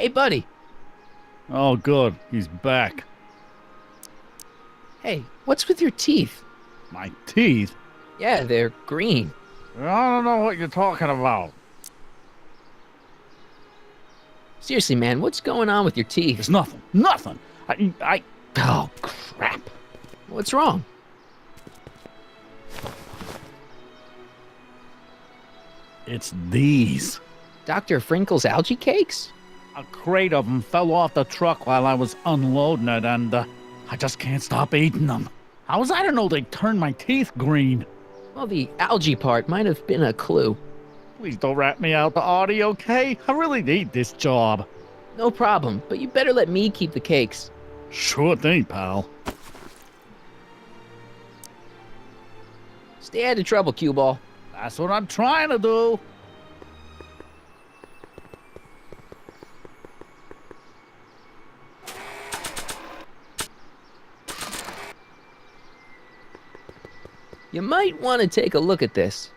Hey, buddy. Oh, good. He's back. Hey, what's with your teeth? My teeth? Yeah, they're green. I don't know what you're talking about. Seriously, man, what's going on with your teeth? There's nothing. Nothing. Oh, crap. What's wrong? It's these. Dr. Frinkle's algae cakes? A crate of them fell off the truck while I was unloading it, and I just can't stop eating them. How was I to know they'd turn my teeth green? Well, the algae part might have been a clue. Please don't rat me out to Audie, okay? I really need this job. No problem, but you better let me keep the cakes. Sure thing, pal. Stay out of trouble, cue ball. That's what I'm trying to do. You might want to take a look at this.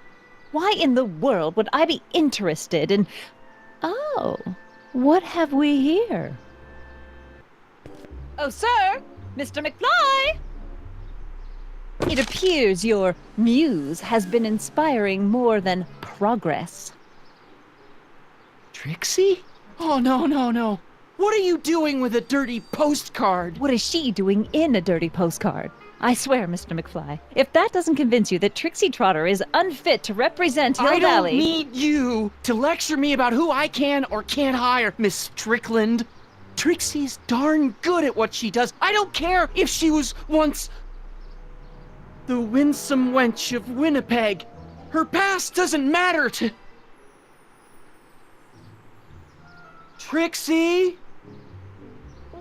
Why in the world would I be interested in... Oh, what have we here? Oh, sir! Mr. McFly! It appears your muse has been inspiring more than progress. Trixie? Oh, no. What are you doing with a dirty postcard? What is she doing in a dirty postcard? I swear, Mr. McFly, if that doesn't convince you that Trixie Trotter is unfit to represent Hill I Valley... don't need you to lecture me about who I can or can't hire, Miss Strickland. Trixie's darn good at what she does. I don't care if she was once the winsome wench of Winnipeg. Her past doesn't matter to... Trixie?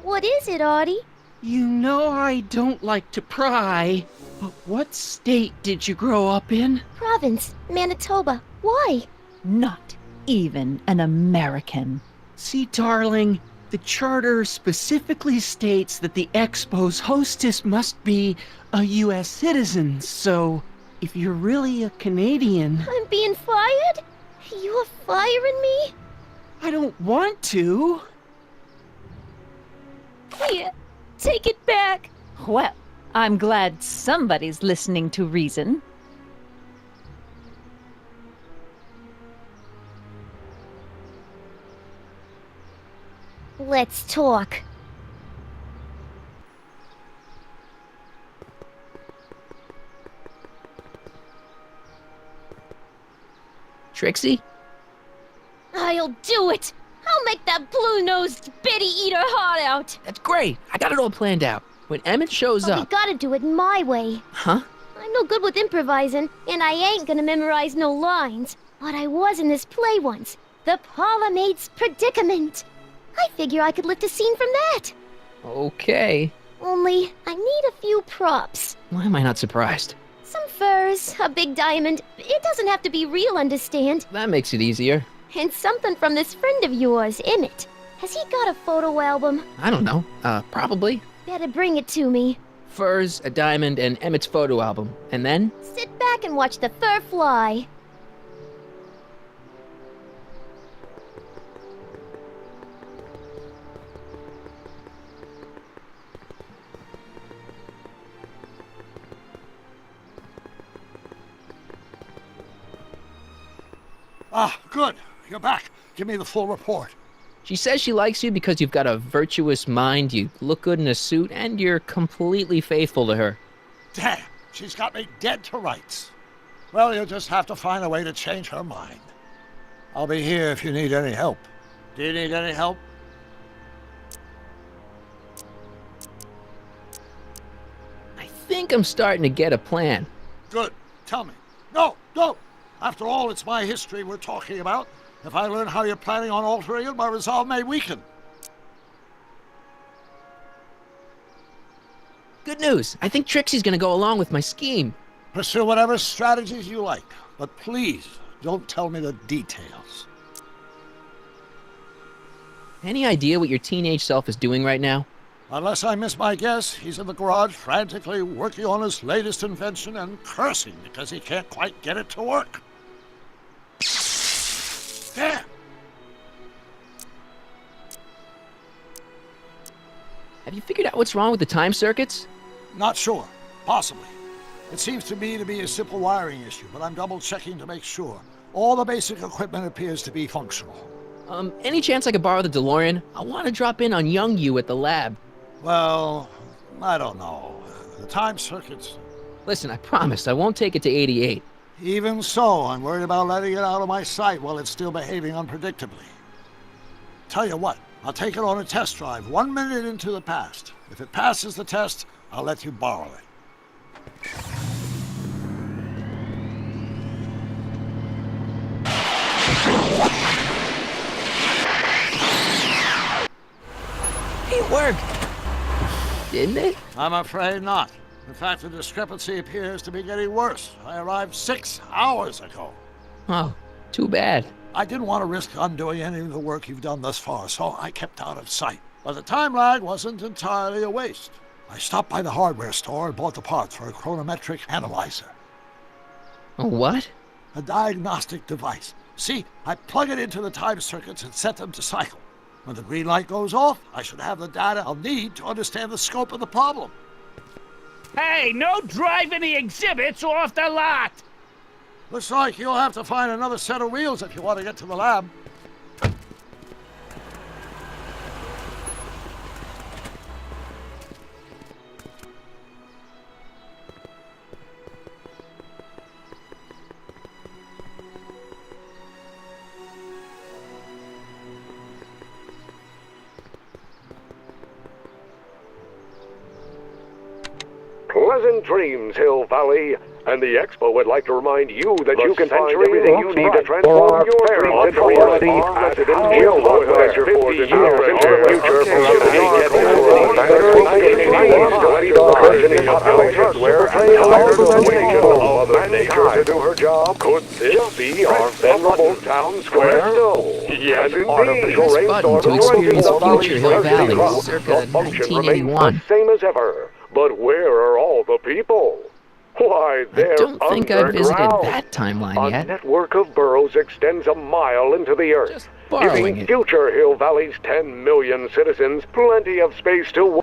What is it, Audie? You know I don't like to pry, but what state did you grow up in? Province, Manitoba. Why? Not even an American. See, darling, the charter specifically states that the Expo's hostess must be a U.S. citizen, so if you're really a Canadian... I'm being fired? You are firing me? I don't want to. Here, take it back. Well, I'm glad somebody's listening to reason. Let's talk. Trixie? I'll do it. I'll make that blue-nosed bitty eat her heart out. That's great. I got it all planned out. When Emmett shows But we up... gotta do it my way. Huh? I'm no good with improvising, and I ain't gonna memorize no lines. But I was in this play once. The Parlourmaid's Predicament. I figure I could lift a scene from that. Okay. Only, I need a few props. Why am I not surprised? Some furs, a big diamond. It doesn't have to be real, understand? That makes it easier. And something from this friend of yours, Emmett. Has he got a photo album? I don't know. Probably. Better bring it to me. Furs, a diamond, and Emmett's photo album. And then? Sit back and watch the fur fly. Ah, good. You're back. Give me the full report. She says she likes you because you've got a virtuous mind, you look good in a suit, and you're completely faithful to her. Damn, she's got me dead to rights. Well, you'll just have to find a way to change her mind. I'll be here if you need any help. Do you need any help? I think I'm starting to get a plan. Good. Tell me. No, no. After all, it's my history we're talking about. If I learn how you're planning on altering it, my resolve may weaken. Good news. I think Trixie's gonna go along with my scheme. Pursue whatever strategies you like, but please don't tell me the details. Any idea what your teenage self is doing right now? Unless I miss my guess, he's in the garage frantically working on his latest invention and cursing because he can't quite get it to work. Damn! Have you figured out what's wrong with the time circuits? Not sure. Possibly. It seems to me to be a simple wiring issue, but I'm double-checking to make sure. All the basic equipment appears to be functional. Any chance I could borrow the DeLorean? I want to drop in on young you at the lab. Well, I don't know. The time circuits... Listen, I promise I won't take it to 88. Even so, I'm worried about letting it out of my sight while it's still behaving unpredictably. Tell you what, I'll take it on a test drive 1 minute into the past. If it passes the test, I'll let you borrow it. It worked! Didn't it? I'm afraid not. In fact, the discrepancy appears to be getting worse. I arrived 6 hours ago. Oh, too bad. I didn't want to risk undoing any of the work you've done thus far, so I kept out of sight. But the time lag wasn't entirely a waste. I stopped by the hardware store and bought the parts for a chronometric analyzer. A what? A diagnostic device. See, I plug it into the time circuits and set them to cycle. When the green light goes off, I should have the data I'll need to understand the scope of the problem. Hey, no driving the exhibits off the lot! Looks like you'll have to find another set of wheels if you want to get to the lab. Pleasant dreams, Hill Valley. And the Expo would like to remind you that you can find everything you need to transform your dreams into reality at an enjoyable adventure for 50 years into the future. Of nature to do her job. Could this be our venerable town square? Yes, indeed. Press button to experience future Hill Valley, circa 1981. The same as ever. But where are all the people? Why, they're I don't think I've visited underground. that timeline A yet. network of burrows extends a mile into the earth, Just borrowing giving it. future Hill Valley's 10 million citizens plenty of space to...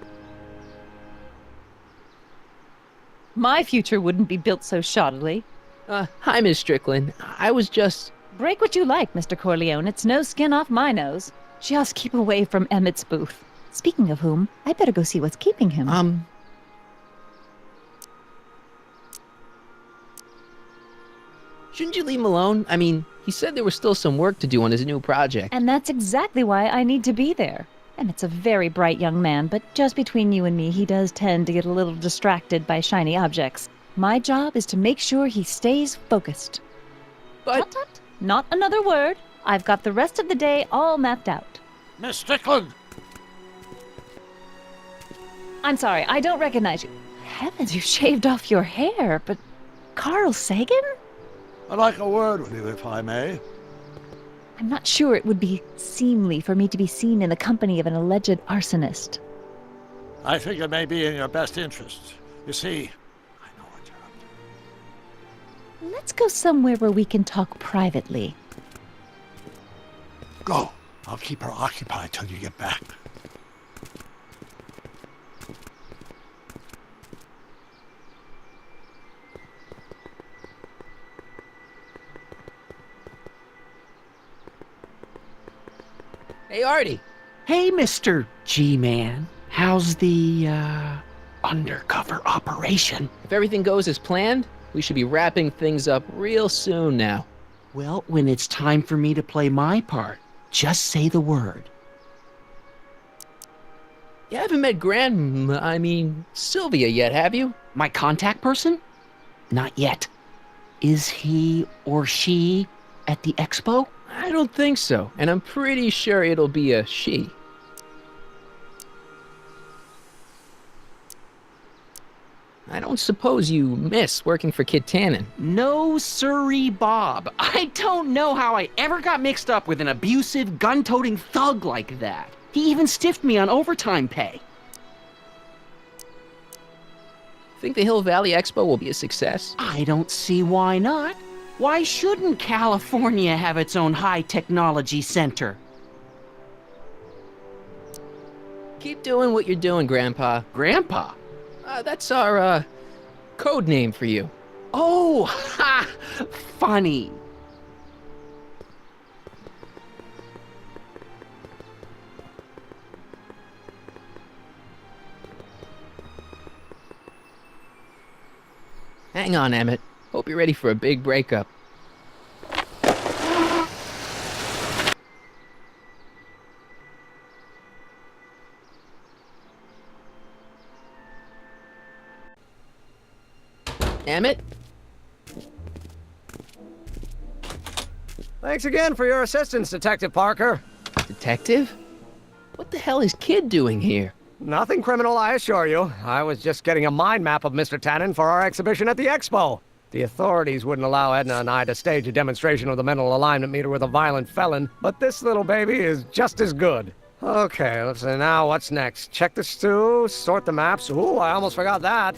My future wouldn't be built so shoddily. Hi, Miss Strickland. I was just... Break what you like, Mr. Corleone. It's no skin off my nose. Just keep away from Emmett's booth. Speaking of whom, I better go see what's keeping him. Shouldn't you leave him alone? I mean, he said there was still some work to do on his new project. And that's exactly why I need to be there. Emmett's a very bright young man, but just between you and me, he does tend to get a little distracted by shiny objects. My job is to make sure he stays focused. But... Tut, tut. Not another word. I've got the rest of the day all mapped out. Miss Strickland! I'm sorry, I don't recognize you. Heavens, you shaved off your hair, but... Carl Sagan? I'd like a word with you, if I may. I'm not sure it would be seemly for me to be seen in the company of an alleged arsonist. I think it may be in your best interest. You see, I know what you're up Let's go somewhere where we can talk privately. to. Go. I'll keep her occupied till you get back. Hey, Artie. Hey, Mr. G-Man. How's the, undercover operation? If everything goes as planned, we should be wrapping things up real soon now. Well, when it's time for me to play my part, just say the word. You haven't met Sylvia yet, have you? My contact person? Not yet. Is he or she at the expo? I don't think so, and I'm pretty sure it'll be a she. I don't suppose you miss working for Kit Tannen. No siree, Bob. I don't know how I ever got mixed up with an abusive, gun-toting thug like that. He even stiffed me on overtime pay. Think the Hill Valley Expo will be a success? I don't see why not. Why shouldn't California have its own high-technology center? Keep doing what you're doing, Grandpa. Grandpa? That's our, code name for you. Oh, ha! Funny. Hang on, Emmett. Hope you're ready for a big breakup. Emmett? Thanks again for your assistance, Detective Parker. Detective? What the hell is Kid doing here? Nothing criminal, I assure you. I was just getting a mind map of Mr. Tannen for our exhibition at the Expo. The authorities wouldn't allow Edna and I to stage a demonstration of the mental alignment meter with a violent felon, but this little baby is just as good. Okay, let's see now what's next. Check the stew, sort the maps. Ooh, I almost forgot that.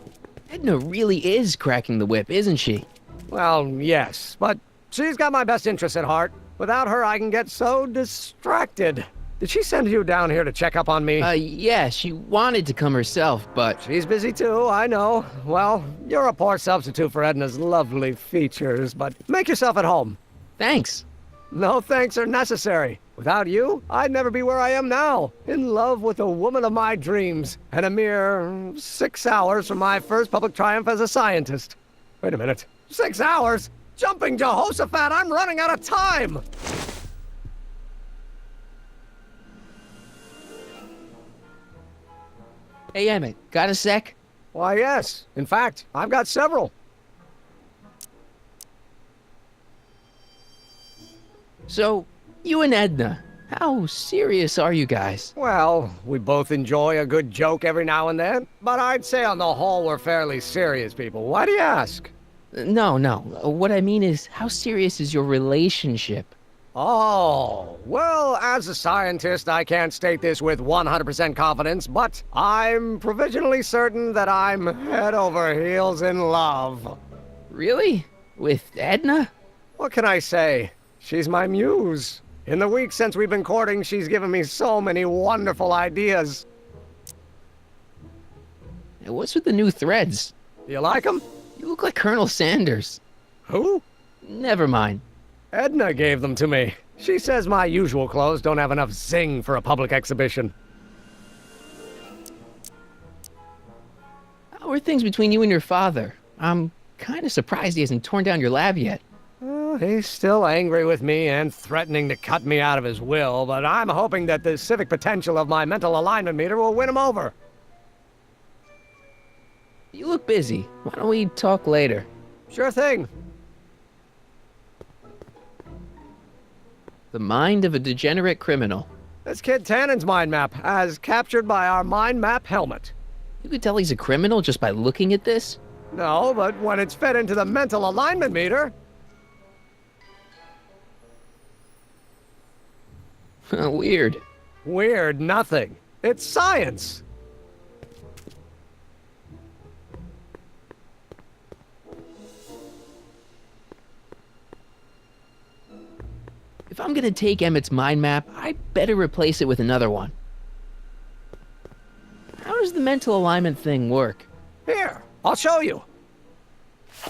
Edna really is cracking the whip, isn't she? Well, yes, but she's got my best interests at heart. Without her, I can get so distracted. Did she send you down here to check up on me? Yeah, she wanted to come herself, but... She's busy too, I know. Well, you're a poor substitute for Edna's lovely features, but make yourself at home. Thanks. No thanks are necessary. Without you, I'd never be where I am now, in love with the woman of my dreams, and a mere 6 hours from my first public triumph as a scientist. Wait a minute. 6 hours? Jumping Jehoshaphat, I'm running out of time! Hey, Emmett, got a sec? Why, yes. In fact, I've got several. So, you and Edna, how serious are you guys? Well, we both enjoy a good joke every now and then, but I'd say on the whole we're fairly serious people. Why do you ask? No. What I mean is, how serious is your relationship? Oh, well, as a scientist, I can't state this with 100% confidence, but I'm provisionally certain that I'm head over heels in love. Really? With Edna? What can I say? She's my muse. In the week since we've been courting, she's given me so many wonderful ideas. What's with the new threads? Do you like them? You look like Colonel Sanders. Who? Never mind. Edna gave them to me. She says my usual clothes don't have enough zing for a public exhibition. How are things between you and your father? I'm kind of surprised he hasn't torn down your lab yet. He's still angry with me and threatening to cut me out of his will, but I'm hoping that the civic potential of my mental alignment meter will win him over. You look busy. Why don't we talk later? Sure thing. The mind of a degenerate criminal. This kid Tannen's mind map, as captured by our mind map helmet. You could tell he's a criminal just by looking at this? No, but when it's fed into the mental alignment meter... Weird. Weird nothing. It's science. If I'm gonna take Emmett's mind map, I better replace it with another one. How does the mental alignment thing work? Here, I'll show you.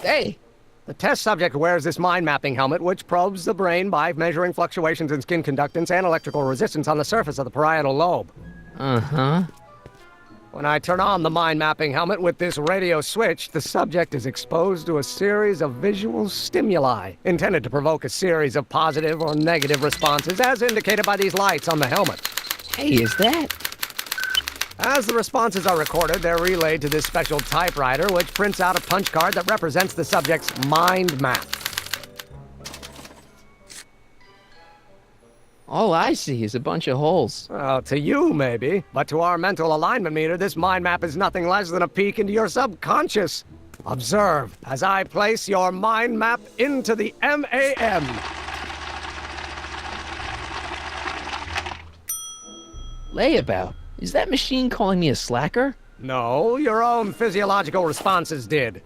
Hey! The test subject wears this mind mapping helmet, which probes the brain by measuring fluctuations in skin conductance and electrical resistance on the surface of the parietal lobe. Uh-huh. When I turn on the mind mapping helmet with this radio switch, the subject is exposed to a series of visual stimuli, intended to provoke a series of positive or negative responses, as indicated by these lights on the helmet. Hey, is that... As the responses are recorded, they're relayed to this special typewriter, which prints out a punch card that represents the subject's mind map. All I see is a bunch of holes. Well, to you, maybe. But to our mental alignment meter, this mind map is nothing less than a peek into your subconscious. Observe as I place your mind map into the MAM. Layabout. Is that machine calling me a slacker? No, your own physiological responses did.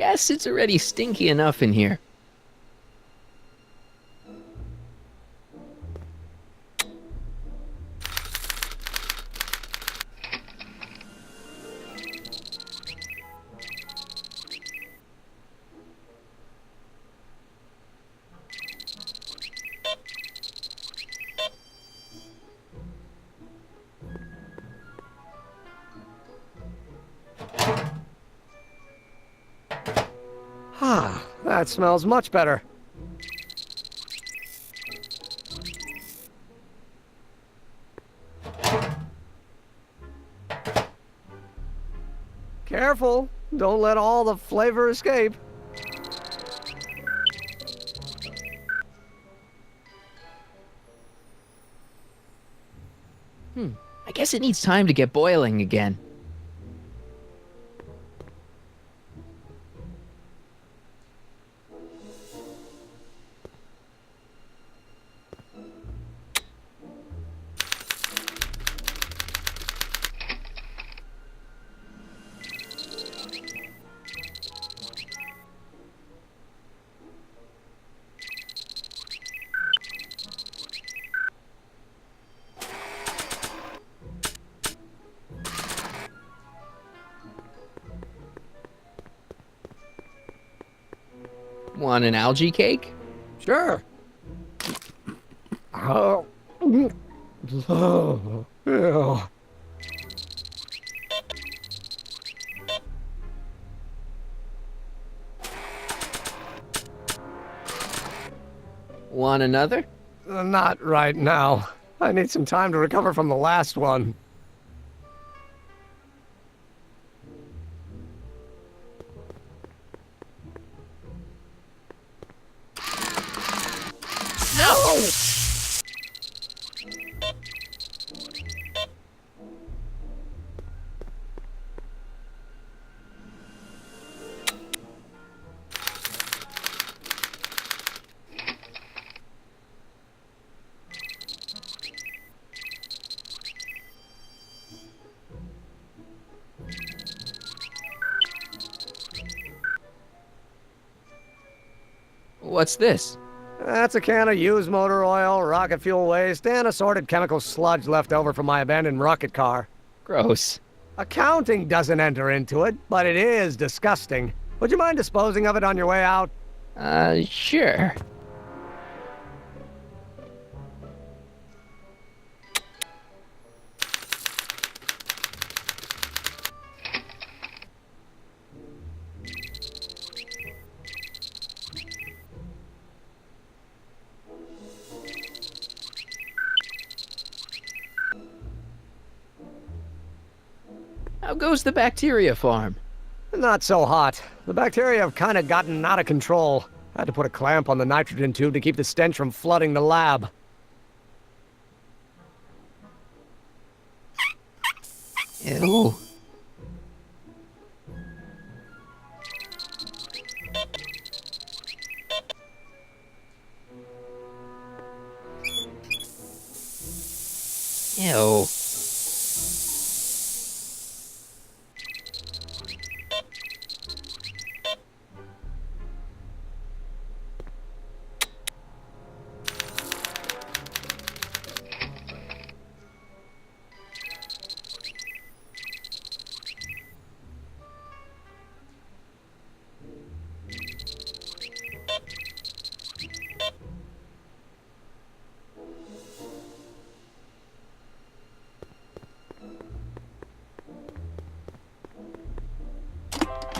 Guess it's already stinky enough in here. Ah, that smells much better. Careful, don't let all the flavor escape. I guess it needs time to get boiling again. Want an algae cake? Sure. Oh. Oh. Ew. Want another? Not right now. I need some time to recover from the last one. No! What's this? That's a can of used motor oil, rocket fuel waste, and assorted chemical sludge left over from my abandoned rocket car. Gross. Accounting doesn't enter into it, but it is disgusting. Would you mind disposing of it on your way out? Sure. How goes the bacteria farm? Not so hot. The bacteria have kind of gotten out of control. I had to put a clamp on the nitrogen tube to keep the stench from flooding the lab. Ew. Ew.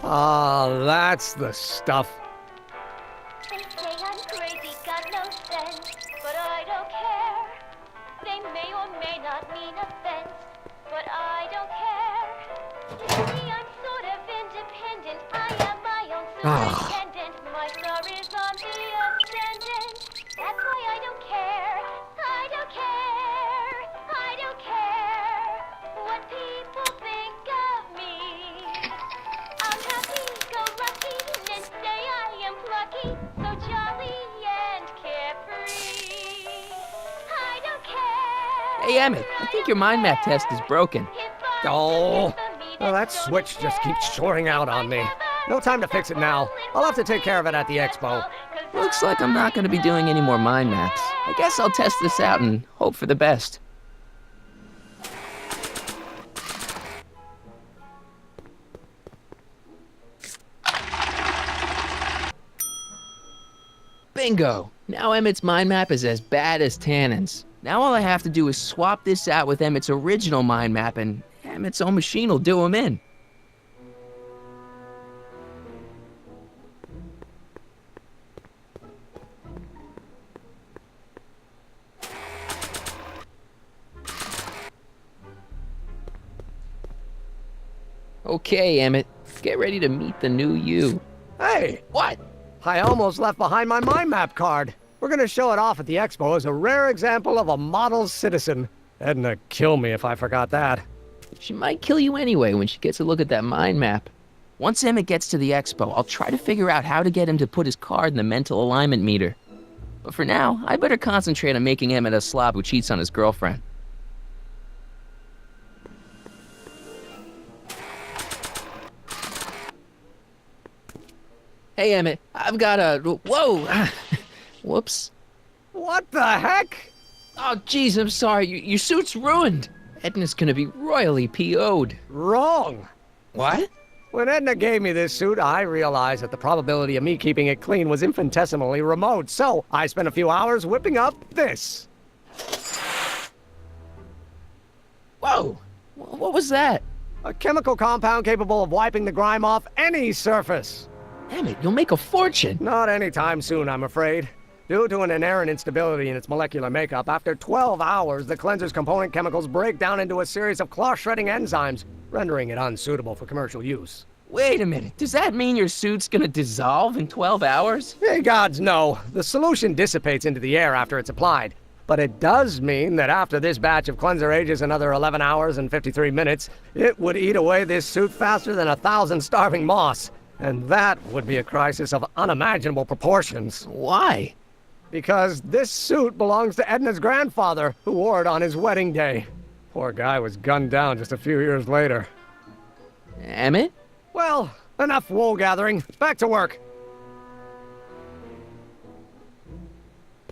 Ah, that's the stuff. They say I'm crazy, got no sense, but I don't care. They may or may not mean offense, but I don't care. You see, I'm sort of independent. I am my own superintendent. My star is on the ascendant. That's why I don't care. I don't care. I don't care what people think of me. I'm happy-go-lucky, and say I am plucky, so jolly and carefree. I don't care. Hey, Emmett, I think your mind map test is broken. Oh, well, that switch just keeps shorting out on me. No time to fix it now. I'll have to take care of it at the expo. Looks like I'm not going to be doing any more mind maps. I guess I'll test this out and hope for the best. Bingo! Now Emmett's mind map is as bad as Tannen's. Now all I have to do is swap this out with Emmett's original mind map and Emmett's own machine will do him in. Okay, Emmett, get ready to meet the new you. Hey! What? I almost left behind my mind map card. We're gonna show it off at the expo as a rare example of a model citizen. Edna kill me if I forgot that. She might kill you anyway when she gets a look at that mind map. Once Emmett gets to the expo, I'll try to figure out how to get him to put his card in the mental alignment meter. But for now, I better concentrate on making Emmett a slob who cheats on his girlfriend. Hey, Emmett, I've got a... Whoa! Whoops. What the heck? Oh, jeez, I'm sorry. Your suit's ruined. Edna's gonna be royally PO'd. Wrong. What? When Edna gave me this suit, I realized that the probability of me keeping it clean was infinitesimally remote, so I spent a few hours whipping up this. Whoa! What was that? A chemical compound capable of wiping the grime off any surface. Emmett, you'll make a fortune. Not anytime soon, I'm afraid. Due to an inherent instability in its molecular makeup, after 12 hours, the cleanser's component chemicals break down into a series of cloth-shredding enzymes, rendering it unsuitable for commercial use. Wait a minute, does that mean your suit's gonna dissolve in 12 hours? Hey, gods, no. The solution dissipates into the air after it's applied. But it does mean that after this batch of cleanser ages another 11 hours and 53 minutes, it would eat away this suit faster than 1,000 starving moths. And that would be a crisis of unimaginable proportions. Why? Because this suit belongs to Edna's grandfather, who wore it on his wedding day. Poor guy was gunned down just a few years later. Emmett? Well, enough wool gathering. Back to work.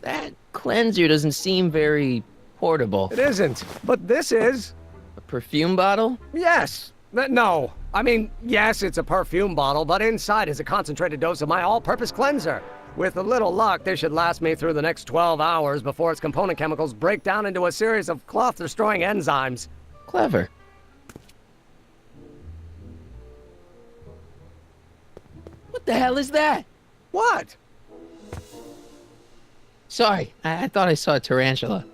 That cleanser doesn't seem very portable. It isn't, but this is. A perfume bottle? Yes. No. I mean, yes, it's a perfume bottle, but inside is a concentrated dose of my all-purpose cleanser. With a little luck, this should last me through the next 12 hours before its component chemicals break down into a series of cloth-destroying enzymes. Clever. What the hell is that? What? Sorry, I thought I saw a tarantula.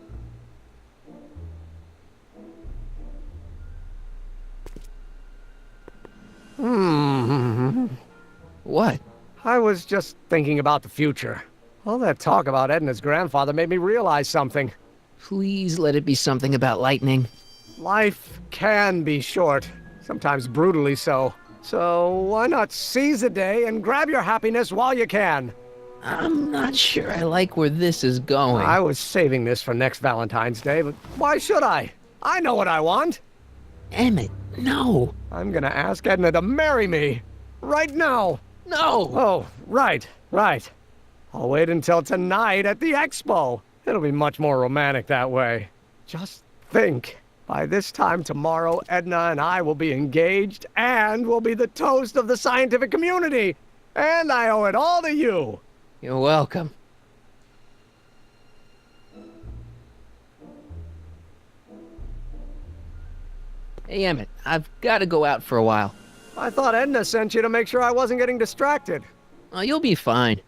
What? I was just thinking about the future. All that talk about Edna's grandfather made me realize something. Please let it be something about lightning. Life can be short, sometimes brutally so. So why not seize the day and grab your happiness while you can? I'm not sure I like where this is going. I was saving this for next Valentine's Day, but why should I? I know what I want. Emmett, no. I'm gonna ask Edna to marry me. Right now. No! Oh, right. I'll wait until tonight at the expo. It'll be much more romantic that way. Just think. By this time tomorrow, Edna and I will be engaged and will be the toast of the scientific community. And I owe it all to you. You're welcome. Hey, Emmett, I've got to go out for a while. I thought Edna sent you to make sure I wasn't getting distracted. Oh, you'll be fine.